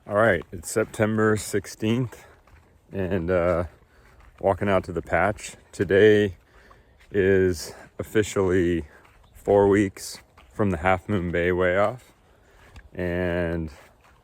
All right, it's September 16th and walking out to the patch. Today is officially 4 weeks from the Half Moon Bay weigh off and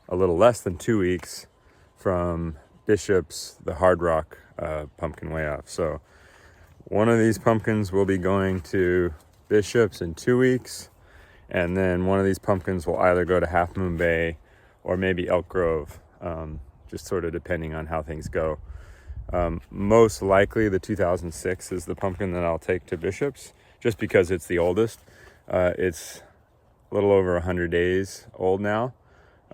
a little less than 2 weeks from Bishop's, the Hard Rock pumpkin weigh off. So one of these pumpkins will be going to Bishop's in 2 weeks, and then one of these pumpkins will either go to Half Moon Bay or maybe Elk Grove, just sort of depending on how things go. Most likely the 2006 is the pumpkin that I'll take to Bishop's, just because it's the oldest. It's a little over 100 days old now,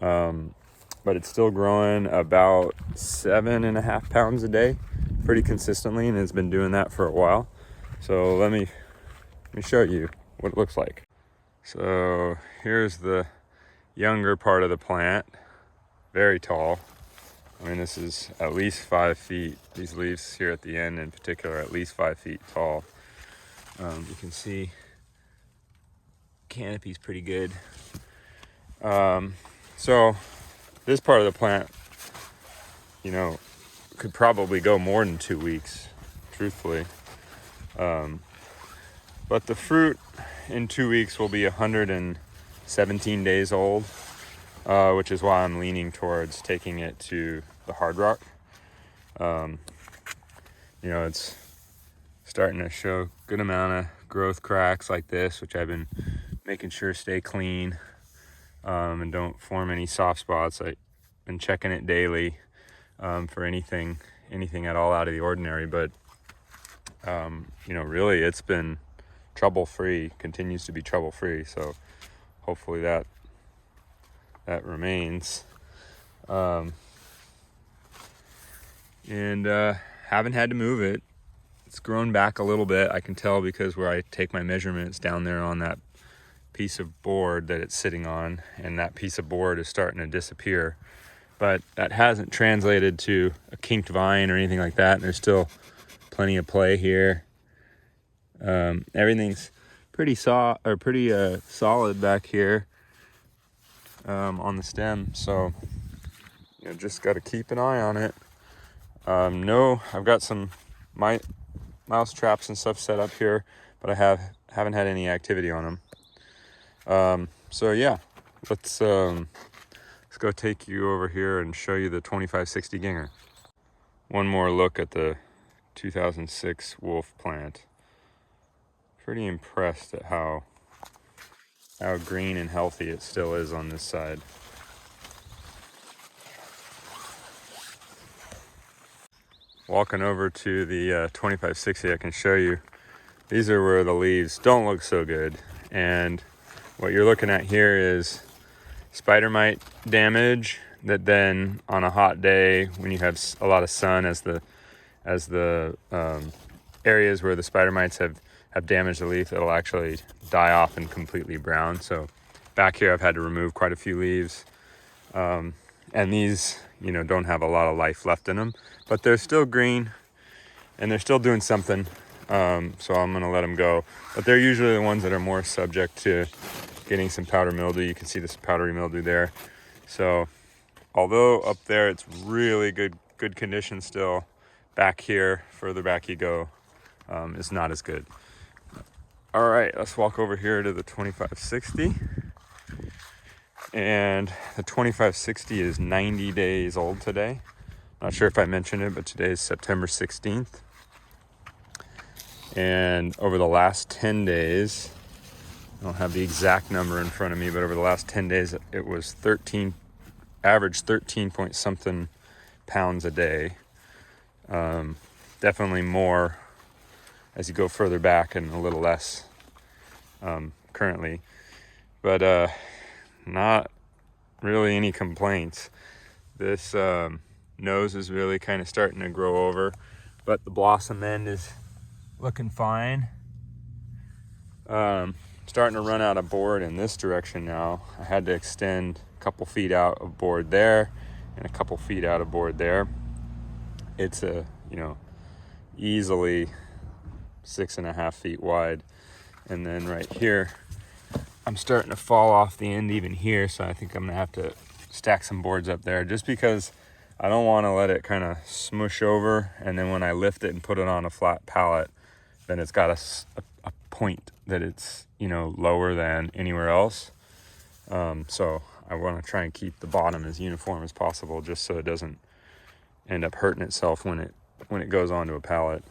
but it's still growing about 7.5 pounds a day pretty consistently, and it's been doing that for a while. So let me show you what it looks like. So here's the younger part of the plant, very tall. I mean, this is at least 5 feet. These leaves here at the end in particular are at least 5 feet tall. You can see canopy's pretty good. So this part of the plant, could probably go more than 2 weeks, truthfully. But the fruit in 2 weeks will be 117 days old, which is why I'm leaning towards taking it to the Hard Rock. It's starting to show a good amount of growth cracks like this, which I've been making sure stay clean and don't form any soft spots. I've been checking it daily for anything at all out of the ordinary, but really it's been trouble-free, continues to be trouble-free, so hopefully that remains. And haven't had to move it. It's grown back a little bit. I can tell because where I take my measurements down there on that piece of board that it's sitting on, and that piece of board is starting to disappear. But that hasn't translated to a kinked vine or anything like that, and there's still plenty of play here. Everything's pretty solid back here on the stem, so just got to keep an eye on it. I've got some mouse traps and stuff set up here, but I haven't had any activity on them. So yeah, let's go take you over here and show you the 2560 Ginger. One more look at the 2006 wolf plant. Pretty impressed at how green and healthy it still is on this side. Walking over to the 2560, I can show you. These are where the leaves don't look so good, and what you're looking at here is spider mite damage that then on a hot day when you have a lot of sun, as the areas where the spider mites have damaged the leaf, it'll actually die off and completely brown. So back here I've had to remove quite a few leaves, and these don't have a lot of life left in them, but they're still green and they're still doing something. So I'm gonna let them go, but they're usually the ones that are more subject to getting some powder mildew. You can see this powdery mildew there. So although up there it's really good condition still, back here, further back you go, is not as good. All right, let's walk over here to the 2560. And the 2560 is 90 days old today. Not sure if I mentioned it, but today is September 16th. And over the last 10 days, I don't have the exact number in front of me, but over the last 10 days, it was average 13 point something pounds a day. Definitely more as you go further back, and a little less currently. But not really any complaints. This nose is really kind of starting to grow over, but the blossom end is looking fine. Starting to run out of board in this direction now. I had to extend a couple feet out of board there and a couple feet out of board there. It's easily 6.5 feet wide. And then right here, I'm starting to fall off the end even here, so I think I'm gonna have to stack some boards up there just because I don't want to let it kind of smush over, and then when I lift it and put it on a flat pallet, then it's got a point that it's, you know, lower than anywhere else. So I want to try and keep the bottom as uniform as possible, just so it doesn't end up hurting itself when it goes onto a pallet.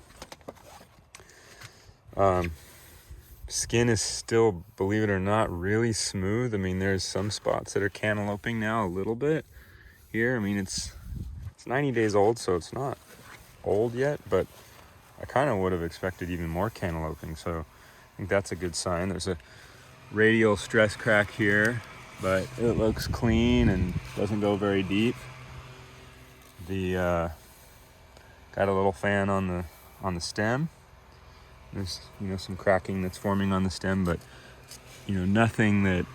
Skin is still, believe it or not, really smooth. I mean, there's some spots that are cantalouping now a little bit here. I mean, it's 90 days old, so it's not old yet, but I kind of would have expected even more cantalouping, so I think that's a good sign. There's a radial stress crack here, but it looks clean and doesn't go very deep. The got a little fan on the stem. There's, you know, some cracking that's forming on the stem, but, you know, nothing that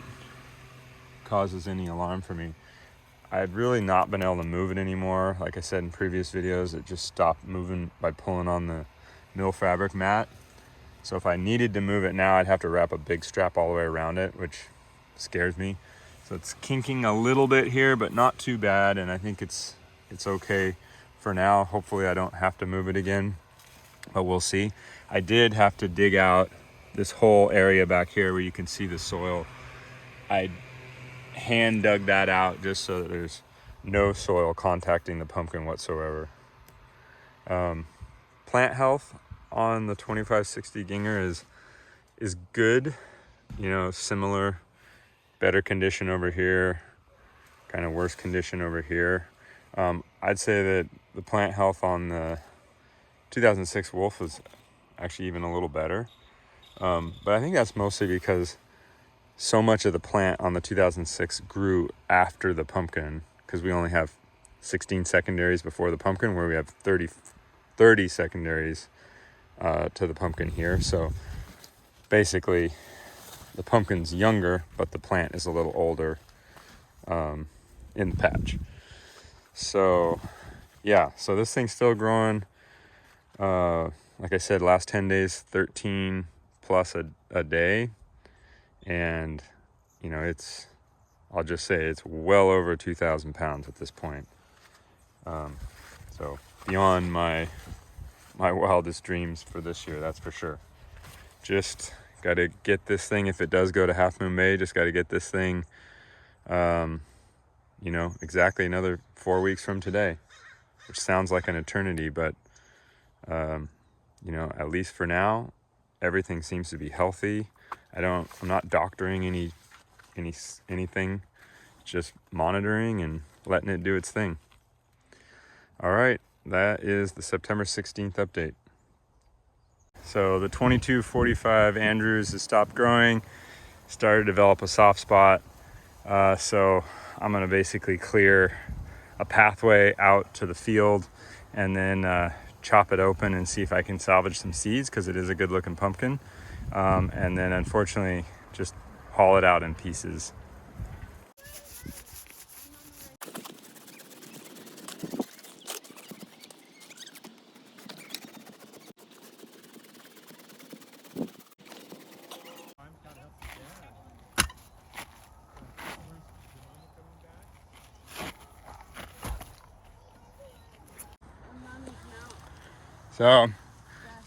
causes any alarm for me. I've really not been able to move it anymore. Like I said in previous videos, it just stopped moving by pulling on the mill fabric mat. So if I needed to move it now, I'd have to wrap a big strap all the way around it, which scares me. So it's kinking a little bit here, but not too bad, and I think it's okay for now. Hopefully I don't have to move it again, but we'll see. I did have to dig out this whole area back here where you can see the soil. I hand dug that out just so that there's no soil contacting the pumpkin whatsoever. Plant health on the 2560 Ginger is good, you know, similar, better condition over here, kind of worse condition over here. I'd say that the plant health on the 2006 Wolf was actually even a little better, but I think that's mostly because so much of the plant on the 2006 grew after the pumpkin, because we only have 16 secondaries before the pumpkin, where we have 30 secondaries to the pumpkin here. So basically the pumpkin's younger, but the plant is a little older in the patch. So yeah, so this thing's still growing. Like I said, last 10 days, 13 plus a day. And, you know, I'll just say it's well over 2,000 pounds at this point. So beyond my wildest dreams for this year, that's for sure. Just got to get this thing, if it does go to Half Moon Bay, just got to get this thing, you know, exactly another 4 weeks from today, which sounds like an eternity, but, you know, at least for now, everything seems to be healthy. I'm not doctoring anything, just monitoring and letting it do its thing. All right, that is the September 16th update. So the 2245 Andrews has stopped growing, started to develop a soft spot. So I'm gonna basically clear a pathway out to the field and then chop it open and see if I can salvage some seeds, because it is a good looking pumpkin. And then unfortunately just haul it out in pieces. So,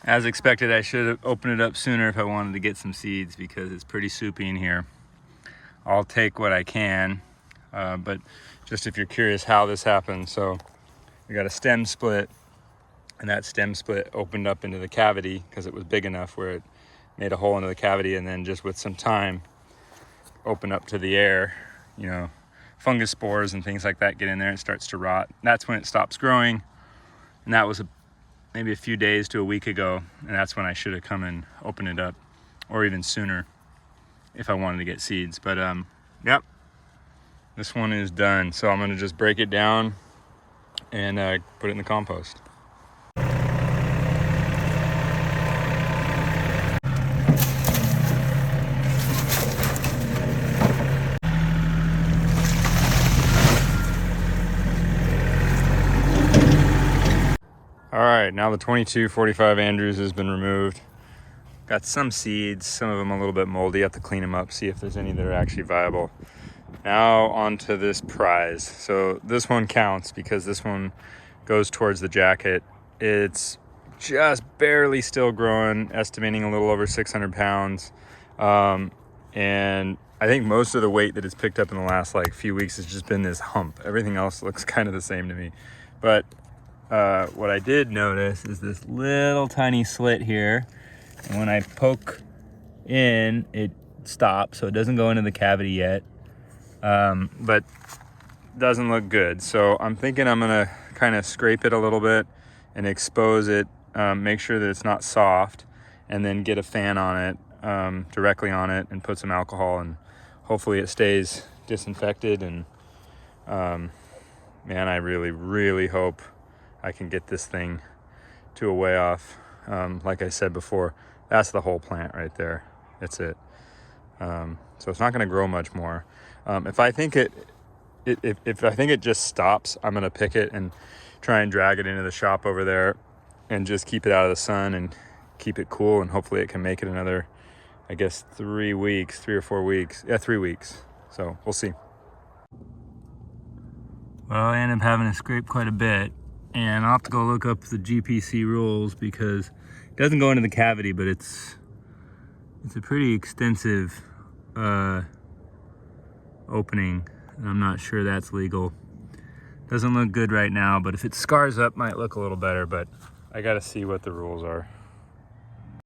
as expected, I should have opened it up sooner if I wanted to get some seeds, because it's pretty soupy in here. I'll take what I can, but just if you're curious how this happened, so we got a stem split, and that stem split opened up into the cavity because it was big enough where it made a hole into the cavity, and then just with some time open up to the air. You know, fungus spores and things like that get in there, and it starts to rot. That's when it stops growing, and that was maybe a few days to a week ago, and that's when I should have come and opened it up, or even sooner if I wanted to get seeds. But yep, this one is done. So I'm gonna just break it down and put it in the compost. All right, now the 2245 Andrews has been removed. Got some seeds, some of them a little bit moldy. I have to clean them up, see if there's any that are actually viable. Now onto this prize. So this one counts because this one goes towards the jacket. It's just barely still growing, estimating a little over 600 pounds. And I think most of the weight that it's picked up in the last like few weeks has just been this hump. Everything else looks kind of the same to me. But what I did notice is this little tiny slit here. And when I poke in, it stops, so it doesn't go into the cavity yet. But doesn't look good. So I'm thinking I'm gonna kind of scrape it a little bit and expose it, make sure that it's not soft, and then get a fan on it, directly on it, and put some alcohol, and hopefully it stays disinfected. And man, I really hope I can get this thing to a weigh off. Like I said before, that's the whole plant right there. That's it. So it's not going to grow much more. If I think if I think it just stops, I'm going to pick it and try and drag it into the shop over there and just keep it out of the sun and keep it cool, and hopefully it can make it another, I guess, 3 weeks, 3 or 4 weeks. Yeah, 3 weeks. So we'll see. Well, I end up having to scrape quite a bit, and I'll have to go look up the GPC rules because it doesn't go into the cavity, but it's a pretty extensive opening, and I'm not sure that's legal. Doesn't look good right now, but if it scars up, might look a little better, but I gotta see what the rules are.